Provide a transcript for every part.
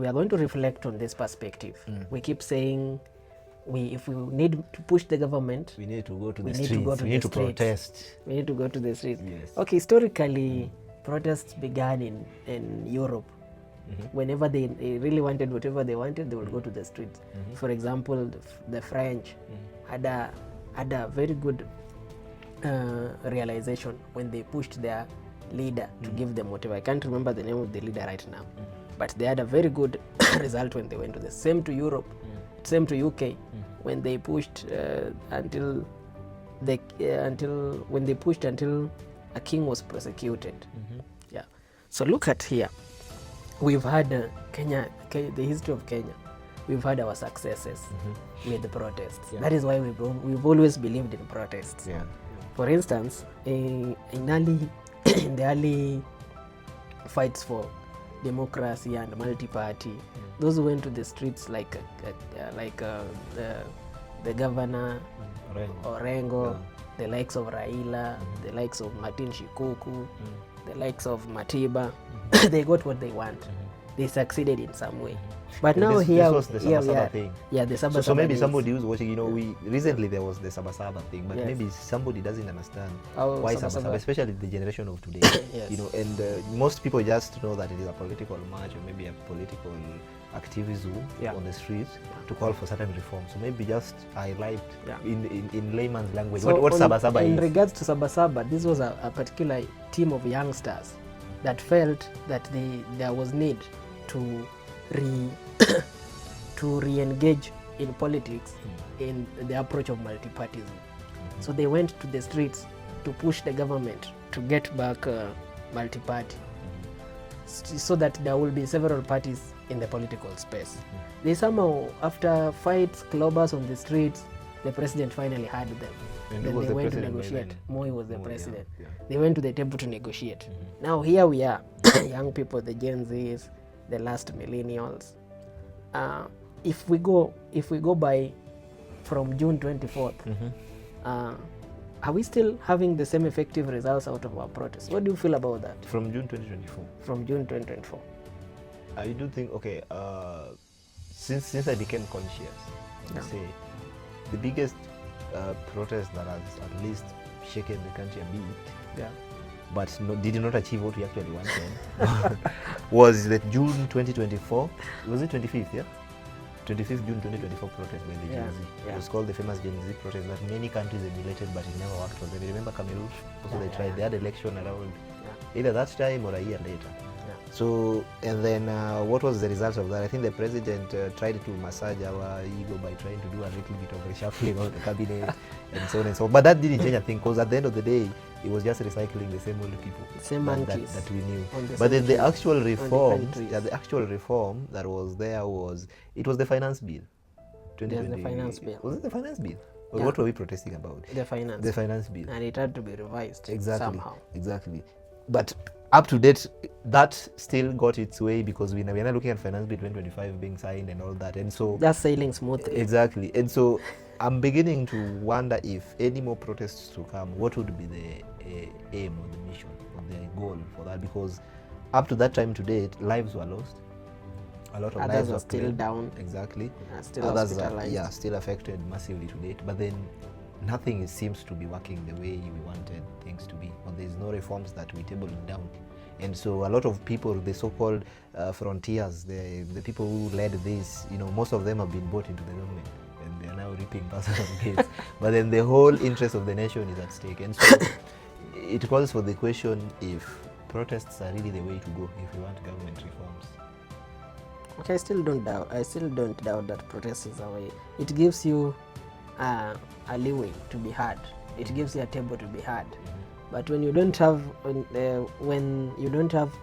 We are going to reflect on this perspective. We keep saying if we need to push the government, we need to go to the need streets. to go to we the need to streets. protest. We need to go to the streets. Yes. Okay, historically, protests began in Europe. Whenever they really wanted whatever they wanted, they would go to the streets. For example, the French had a very good realization when they pushed their leader to give them whatever. I can't remember the name of the leader right now, but they had a very good result when they went to the same to Europe, same to UK, when they pushed until a king was prosecuted. Yeah. So look at here. We've had Kenya, the history of Kenya. We've had our successes with the protests. Yeah. That is why we've always believed in protests. Yeah. For instance, in the early fights for democracy and multi-party, those who went to the streets like the governor Orengo, the likes of Raila, the likes of Martin Shikuku, the likes of Matiba, they got what they want. They succeeded in some way. But now this was the Sabasaba thing. Yeah, the Sabasaba. So maybe somebody who's watching, recently there was the Sabasaba thing, but maybe somebody doesn't understand why Sabasaba, especially the generation of today. Yes. And most people just know that it is a political march or maybe a political activism on the streets to call for certain reforms. So maybe just highlight in layman's language what Sabasaba is. In regards to Sabasaba, this was a particular team of youngsters that felt that there was need to re-engage in politics in the approach of multipartyism. So they went to the streets to push the government to get back multi-party, so that there will be several parties in the political space. They somehow, after fights, clubbers on the streets, the president finally had them. And then they went to negotiate. Moi was the president. They went to the table to negotiate. Now here we are, young people, the Gen Zs, the last millennials. If we go by from June 24th, are we still having the same effective results out of our protests? What do you feel about that? From June 2024. From June 2024. I do think, since I became conscious, I say the biggest protest that has at least shaken the country a bit, but did not achieve what we actually wanted, was the June 2024, was it 25th, 25th June 2024 protest by the Gen Z. It was called the famous Gen Z protest that many countries emulated, but it never worked for them. Remember Cameroon? Also they tried, they had election around either that time or a year later. So, and then what was the result of that? I think the president tried to massage our ego by trying to do a little bit of reshuffling of the cabinet and so on and so on. But that didn't change a thing, because at the end of the day, it was just recycling the same old people that we knew. But then the actual reform, the actual reform that was there was the finance bill. The finance bill. Was it the finance bill? Or what were we protesting about? The finance bill. And it had to be revised somehow. Exactly. But up to date, that still got its way, because we are not looking at finance bill 2025 being signed and all that, and so that's sailing smoothly. Exactly. And so I'm beginning to wonder if any more protests to come, what would be the aim or the mission or the goal for that? Because up to that time to date, lives were lost. A lot of others lives were still down. Exactly. Still others hospitalized. are still affected massively to date. But then nothing seems to be working the way we wanted things to be, or there's no reforms that we tabled down. And so a lot of people, the so-called frontiers, the people who led this, most of them have been bought into the government, and they are now reaping personal gains. But then the whole interest of the nation is at stake. And so it calls for the question if protests are really the way to go if we want government reforms. Okay, I still don't doubt that protest is a way. It gives you a leeway to be heard. It gives you a table to be heard. But when you don't have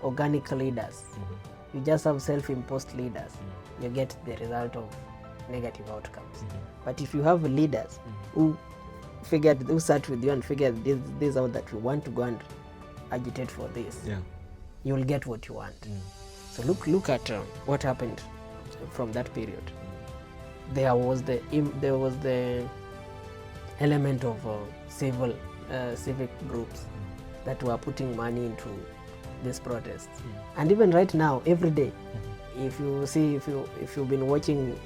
organic leaders, you just have self-imposed leaders, you get the result of negative outcomes. But if you have leaders who sat with you and figured this out, that we want to go and agitate for this, you will get what you want. So look at what happened from that period. There was the element of civic groups that were putting money into these protests. And even right now, every day, if you've been watching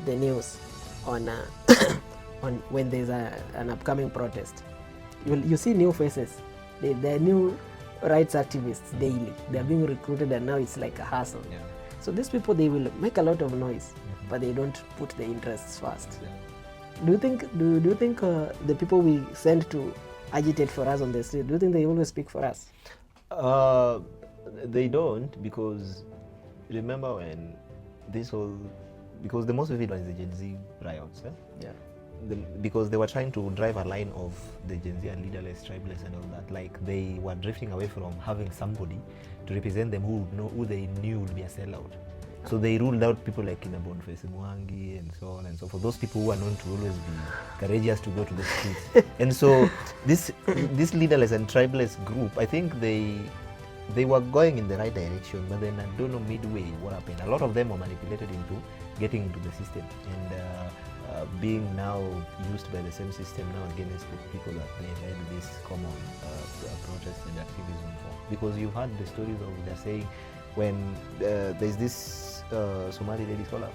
the news on on when there's an upcoming protest, you see new faces. There are new rights activists daily. They are being recruited, and now it's like a hassle. Yeah. So these people, they will make a lot of noise, but they don't put the interests first. Yeah. Do you think the people we send to agitate for us on the street, do you think they always speak for us? They don't, because remember when this whole, because the most vivid one is the Gen Z riots. Yeah. Because they were trying to drive a line of the Gen Z and leaderless, tribeless and all that. Like they were drifting away from having somebody to represent them who they knew would be a sellout. So they ruled out people like Boniface Mwangi and so on and so forth. Those people who are known to always be courageous to go to the streets. And so this leaderless and tribeless group, I think they were going in the right direction, but then I don't know midway what happened. A lot of them were manipulated into getting into the system and being now used by the same system now against the people that they had this common protest and activism for. Because you've heard the stories of, they're saying, when there's this Somali lady scholar,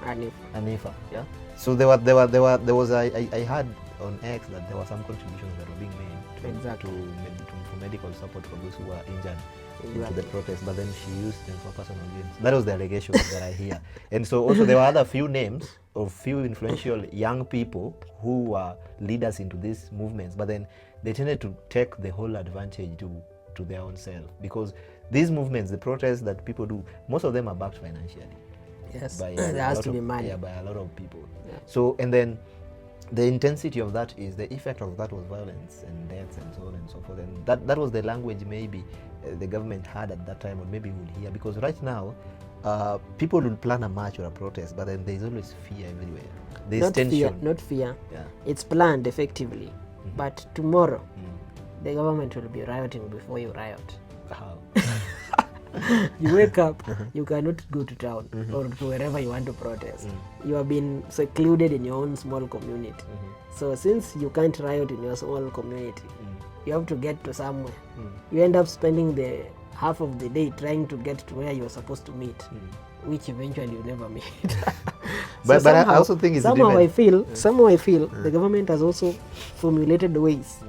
Hanifa, yeah. So there was I heard on X that there were some contributions that were being made for medical support for those who were injured into the protest, but then she used them for personal gains. That was the allegation that I hear. And so also there were other few names of few influential young people who were leaders into these movements, but then they tended to take the whole advantage to their own self, because these movements, the protests that people do, most of them are backed financially. Yes, there has to be money. Yeah, by a lot of people. Yeah. So, and then the intensity of that is, the effect of that was violence and deaths and so on and so forth. And that was the language maybe the government had at that time, or maybe would hear. Because right now, people will plan a march or a protest, but then there's always fear everywhere. There's tension. Not fear. Yeah. It's planned effectively. But tomorrow, the government will be rioting before you riot. How? You wake up, you cannot go to town or to wherever you want to protest. You have been secluded in your own small community. So since you can't riot in your small community, you have to get to somewhere. You end up spending the half of the day trying to get to where you're supposed to meet, which eventually you never meet. But I also think it's somehow I feel the government has also formulated ways.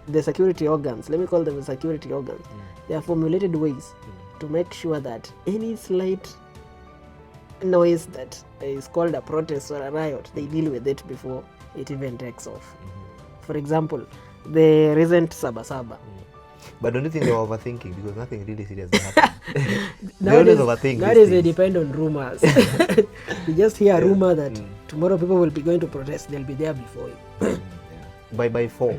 The security organs, let me call them the security organs, they have formulated ways to make sure that any slight noise that is called a protest or a riot, they deal with it before it even takes off. For example, the recent Sabasaba. But don't you think they were overthinking, because nothing really serious happened? Nowadays they depend on rumors. You just hear a rumor that tomorrow people will be going to protest, they'll be there before you. By 4.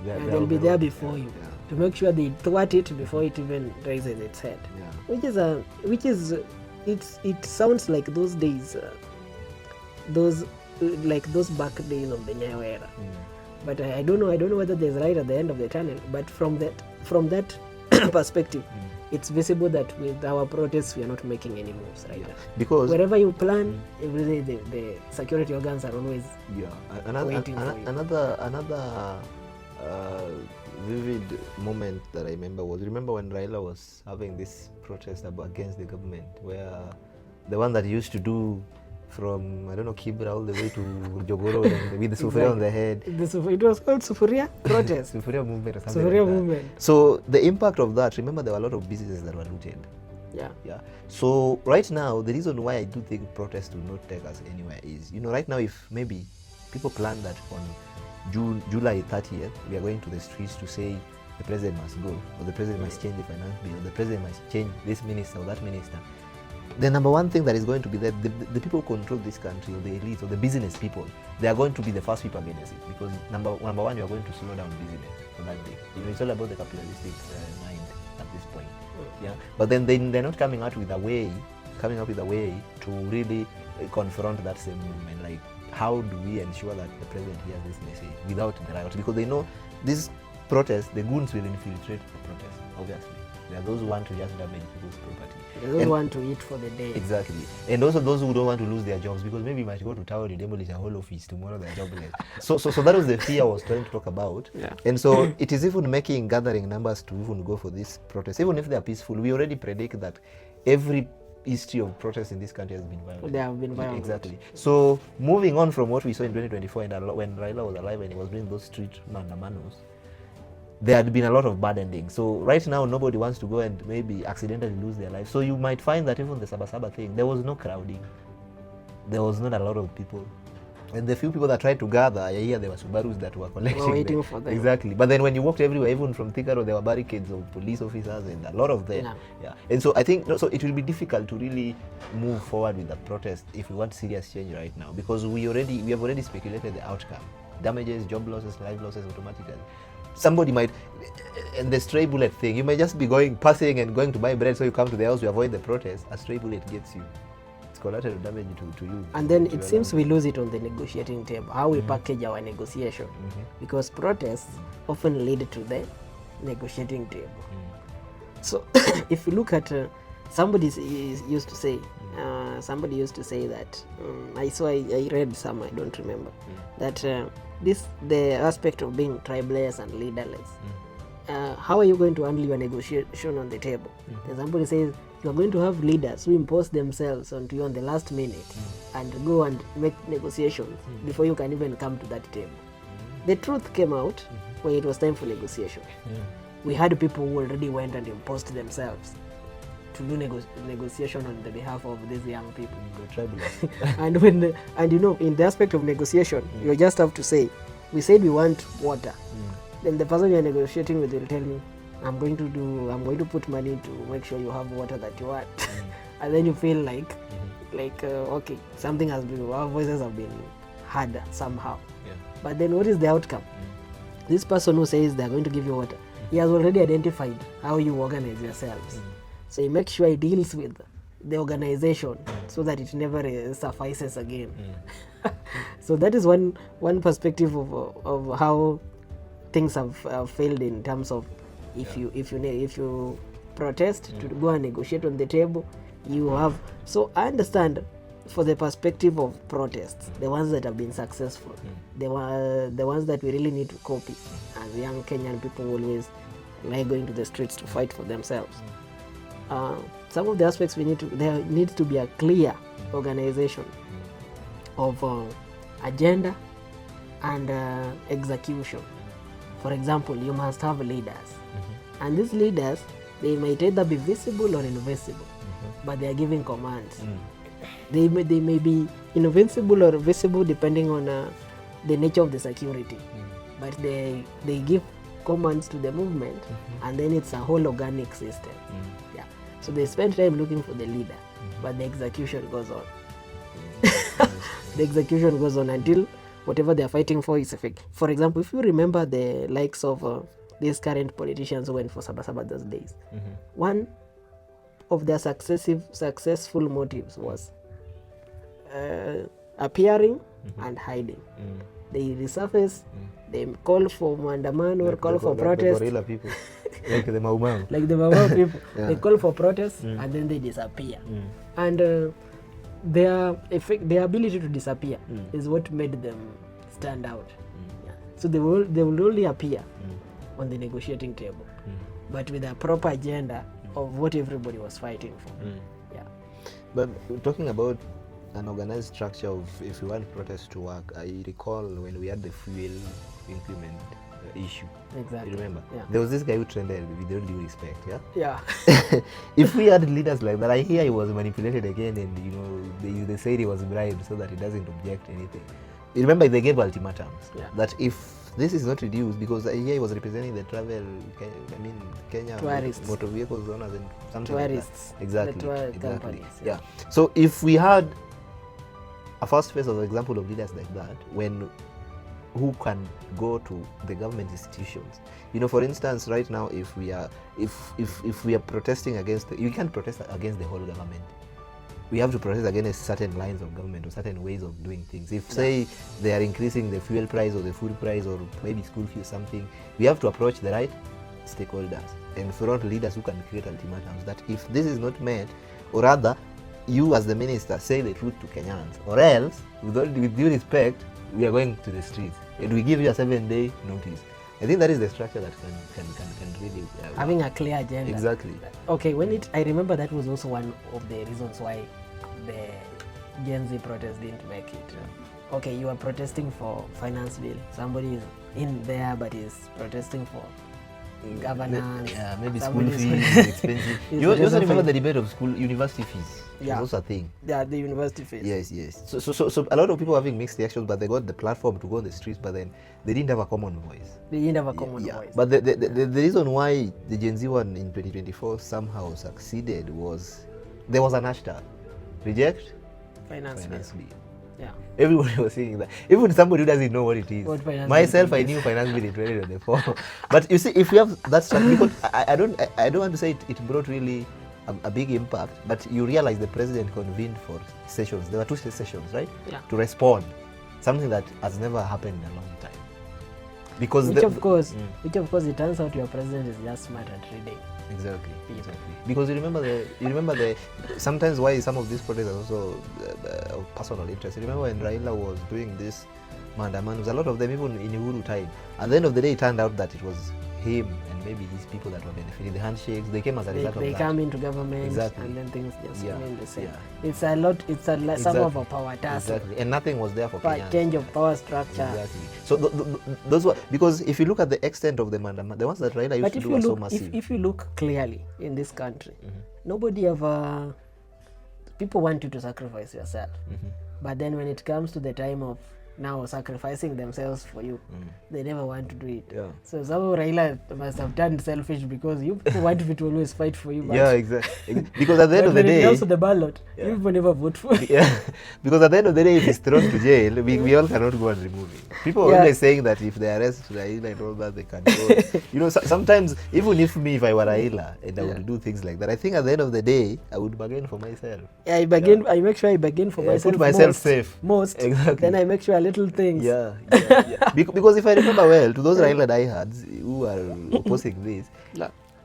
They'll be there before you to make sure they thwart it before it even raises its head. It sounds like those days, those back days of the Nyayo era. But I don't know whether there's light at the end of the tunnel. But from that perspective, it's visible that with our protests, we are not making any moves now. Because wherever you plan, every day the security organs are always waiting for you. Another vivid moment that I remember when Raila was having this protest against the government, where the one that used to do from, I don't know, Kibra all the way to Jogoro with the Sufuria on the head. It was called Sufuria protest. Sufuria movement or something Sufuria like movement. So the impact of that, remember there were a lot of businesses that were looted. Yeah. So right now, the reason why I do think protests will not take us anywhere is, right now, if maybe people plan that on July 30th, we are going to the streets to say the president must go, or the president must change the finance bill, or the president must change this minister or that minister. The number one thing that is going to be that the people who control this country, or the elites, or the business people, they are going to be the first people against it, because number one, you are going to slow down business for that day. It's all about the capitalistic mind at this point. Yeah, but then they're not coming up with a way to really confront that same movement. Like, how do we ensure that the president hears this message without the riot? Because they know this protest, the goons will infiltrate the protest, obviously. There are those who want to just damage people's property. Those who want to eat for the day. Exactly. And also those who don't want to lose their jobs, because maybe you might go to town, you demolish a whole office, tomorrow they're jobless. So that was the fear I was trying to talk about. Yeah. And so it is even making gathering numbers to even go for this protest. Even if they are peaceful, we already predict that every history of protests in this country has been violent. They have been violent. Exactly. So moving on from what we saw in 2024 and when Raila was alive and he was doing those street mandamanos, there had been a lot of bad endings. So right now, nobody wants to go and maybe accidentally lose their life. So you might find that even the Sabasaba thing, there was no crowding. There was not a lot of people. And the few people that tried to gather, here there were Subarus that were collecting. Waiting for them. Exactly. But then when you walked everywhere, even from Thika Road, there were barricades of police officers and a lot of them. Yeah. And so I think, so it will be difficult to really move forward with the protest if we want serious change right now, because we have already speculated the outcome. Damages, job losses, life losses automatically. Somebody might, and the stray bullet thing, you might just be passing and going to buy bread, so you come to the house, you avoid the protest, a stray bullet gets you. It's collateral damage to you. And then it seems we lose it on the negotiating table, how we package our negotiation, because protests often lead to the negotiating table. So if you look at, somebody used to say that, I read somewhere, I don't remember, that the aspect of being tribeless and leaderless, how are you going to handle your negotiation on the table? Somebody says you are going to have leaders who impose themselves onto you on the last minute and go and make negotiations before you can even come to that table. The truth came out when it was time for negotiation. We had people who already went and imposed themselves to do negotiation on the behalf of these young people. and in the aspect of negotiation, you just have to say, we said we want water. Then the person you are negotiating with will tell you, I'm going to put money to make sure you have water that you want. And then you feel like okay, something has been, our voices have been heard somehow. But then what is the outcome? This person who says they're going to give you water, he has already identified how you organize yourselves. So he makes sure he deals with the organization so that it never suffices again. So that is one perspective of how things have failed in terms of if you protest to go and negotiate on the table, you have. So I understand for the perspective of protests, the ones that have been successful, the ones that we really need to copy, as young Kenyan people always like going to the streets to fight for themselves. Some of the aspects there needs to be a clear organization of agenda and execution. For example, you must have leaders, and these leaders, they might either be visible or invisible, but they are giving commands. They may be invincible or visible depending on the nature of the security, but they give commands to the movement, and then it's a whole organic system. So they spend time looking for the leader, but the execution goes on. The execution goes on until whatever they're fighting for is effective. For example, if you remember the likes of these current politicians who went for Sabasaba those days, one of their successful motives was appearing and hiding. They resurface, they call for maandamano or call for protest. The gorilla people, like the Mau Mau. Like the Mau Mau people. They call for protests and then they disappear. And their ability to disappear is what made them stand out. So they will only appear on the negotiating table, but with a proper agenda of what everybody was fighting for. But talking about an organized structure of if you want protests to work, I recall when we had the fuel increment issue. Exactly. You remember? Yeah. There was this guy who trended with all due respect. Yeah. If we had leaders like that, I hear he was manipulated again, and they said he was bribed so that he doesn't object anything. You remember they gave ultimatums that if this is not reduced, because I hear he was representing the Kenya tourists, motor vehicles owners and something tourists, like that. Exactly. The tour companies. Yeah. So if we had a first phase of example of leaders like that, who can go to the government institutions. For instance, right now, if we are protesting against, you can't protest against the whole government. We have to protest against certain lines of government or certain ways of doing things. If say they are increasing the fuel price or the food price or maybe school fees, something, we have to approach the right stakeholders and front leaders who can create ultimatums that if this is not met, or rather, you as the minister say the truth to Kenyans, or else, with due respect, we are going to the streets and we give you a 7-day notice. I think that is the structure that can really having a clear agenda. Exactly. Okay, I remember that was also one of the reasons why the Gen Z protest didn't make it. Yeah. Okay, you are protesting for finance bill. Somebody is in there but is protesting for governance. Yeah, maybe school fees is expensive. You also remember the debate of university fees. Yeah. It's also a thing. Yeah, the university fees. Yes. So a lot of people having mixed reactions, but they got the platform to go on the streets, but then they didn't have a common voice. They didn't have a common voice. But the reason why the Gen Z one in 2024 somehow succeeded was there was an hashtag. Reject finance bill. Yeah. Everybody was saying that. Even somebody who doesn't know what it is. Myself, I knew finance bill in 2024. But you see, if you have that strategy, because I don't want to say it brought really a big impact, but you realize the president convened for sessions. There were 2 sessions, right? Yeah. To respond. Something that has never happened in a long time. Because which of course, it turns out your president is just smart at reading. Exactly. Because you remember the sometimes why some of these protests are also of personal interest. You remember when Raila was doing this maandamano, a lot of them even in Uhuru time. At the end of the day, it turned out that it was him and maybe his people that were benefiting. The handshakes, they came as a result of that. They come into government, exactly. And then things just remain the same. Yeah. It's a lot. It's a some of a power task. Exactly, and nothing was there for Kenyans. Change of power structure. Exactly. So those were, because if you look at the extent of the mandama, the ones that Raila used to do are so massive. If you look clearly in this country, nobody ever. People want you to sacrifice yourself, but then when it comes to the time of now sacrificing themselves for you, they never want to do it. Yeah. So somehow Raila must have turned selfish because you want me to always fight for you. Yeah, exactly. Because at the end of the day, when it comes to the ballot, you people never vote for it. Yeah, because at the end of the day, if he's thrown to jail, we all cannot go and remove him. People are always saying that if they arrest Raila and all that, they can go. You know, sometimes even if I were Raila and I would do things like that, I think at the end of the day, I would bargain for myself. Yeah, I make sure I bargain for myself. Put myself safe. Most. Exactly. Then I make sure little things. Yeah. Because if I remember well, to those Raila diehards who are opposing this,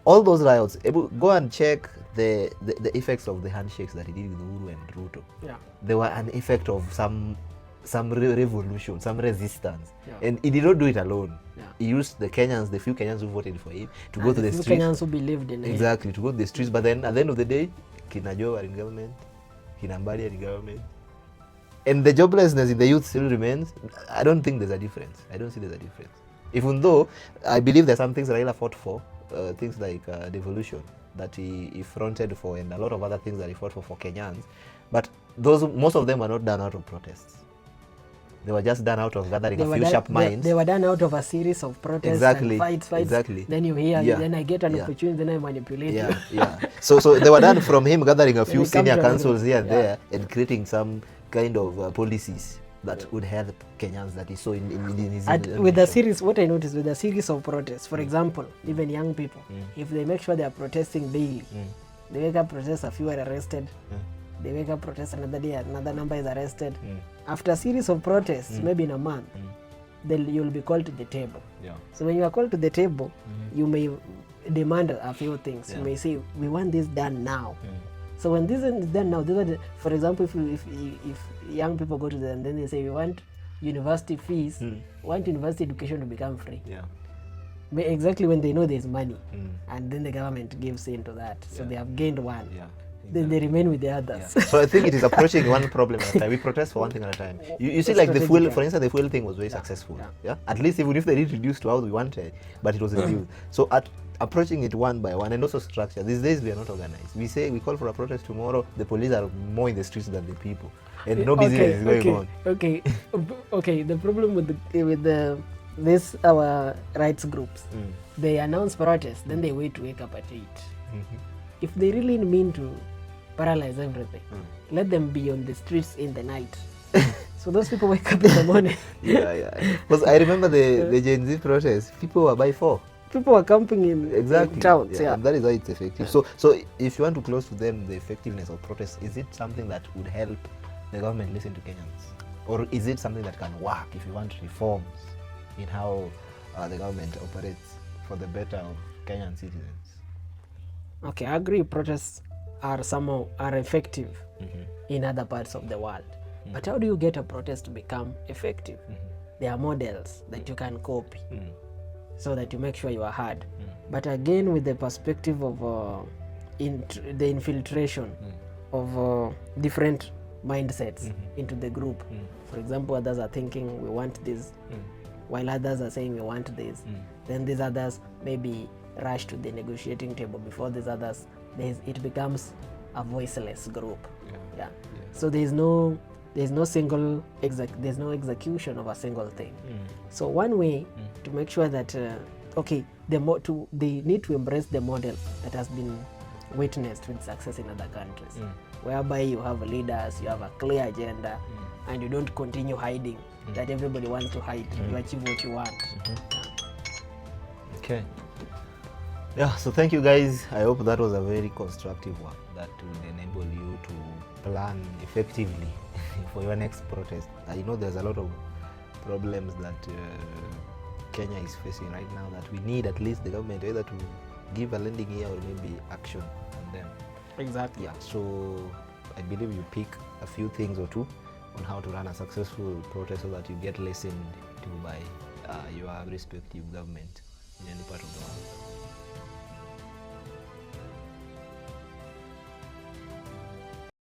all those riots, go and check the effects of the handshakes that he did with Uhuru and Ruto. Yeah. They were an effect of some revolution, some resistance. Yeah. And he did not do it alone. Yeah. He used the few Kenyans who voted for him to go to the streets. Kenyans who believed in him. Exactly, to go to the streets. But then at the end of the day, Kinajo are in government, Kinambari are in government. And the joblessness in the youth still remains. I don't think there's a difference. I don't see there's a difference. Even though I believe there's some things Raila fought for, things like devolution that he fronted for, and a lot of other things that he fought for Kenyans. But most of them were not done out of protests. They were just done out of gathering a few sharp minds. They were done out of a series of protests and fights. Exactly. Then you hear, then I get an opportunity, then I manipulate you. Yeah. So they were done from him gathering a few senior councils here and there and creating some kind of policies that would help Kenyans that he saw in his with a series. What I noticed with a series of protests, for example, even young people, if they make sure they are protesting daily, they wake up, protest, a few are arrested. They wake up, protest, another day, another number is arrested. After a series of protests, maybe in a month, then you'll be called to the table. Yeah. So when you are called to the table, you may demand a few things. You may say, we want this done now. So when this is done now, for example, if young people go to them and then they say, we want university fees, want university education to become free. Yeah. Exactly when they know there's money, and then the government gives into that. So they have gained one. Yeah. Then they remain with the others. Yeah. So I think it is approaching one problem at a time. We protest for one thing at a time. You see, like the fuel, for instance, the fuel thing was very successful. Yeah. At least even if they didn't reduce to how we wanted, but it was reduced. So approaching it one by one, and also structure. These days we are not organized. We call for a protest tomorrow. The police are more in the streets than the people, and no business is going on. Okay. The problem with this our rights groups, they announce protests, then they wait to wake up at 8. If they really mean to paralyze everything, let them be on the streets in the night. So those people wake up in the morning. Because I remember the Gen Z protests, people were by 4. People are camping in towns. And that is why it's effective. So if you want to close to them the effectiveness of protests, is it something that would help the government listen to Kenyans? Or is it something that can work if you want reforms in how the government operates for the better of Kenyan citizens. Okay, I agree protests are effective in other parts of the world. But how do you get a protest to become effective? There are models that you can copy so that you make sure you are heard. But again, with the perspective of the infiltration of different mindsets into the group. For example, others are thinking we want this, while others are saying we want this. Then these others maybe rush to the negotiating table before these others. It becomes a voiceless group. So there's no single there's no execution of a single thing. So one way to make sure that they need to embrace the model that has been witnessed with success in other countries, whereby you have leaders, you have a clear agenda, and you don't continue hiding that everybody wants to hide. You achieve what you want. Okay. Yeah, so thank you guys. I hope that was a very constructive one that will enable you to plan effectively for your next protest. I know there's a lot of problems that Kenya is facing right now that we need at least the government either to give a lending ear or maybe action on them. Exactly. Yeah, so I believe you pick a few things or two on how to run a successful protest so that you get listened to by your respective government in any part of the world.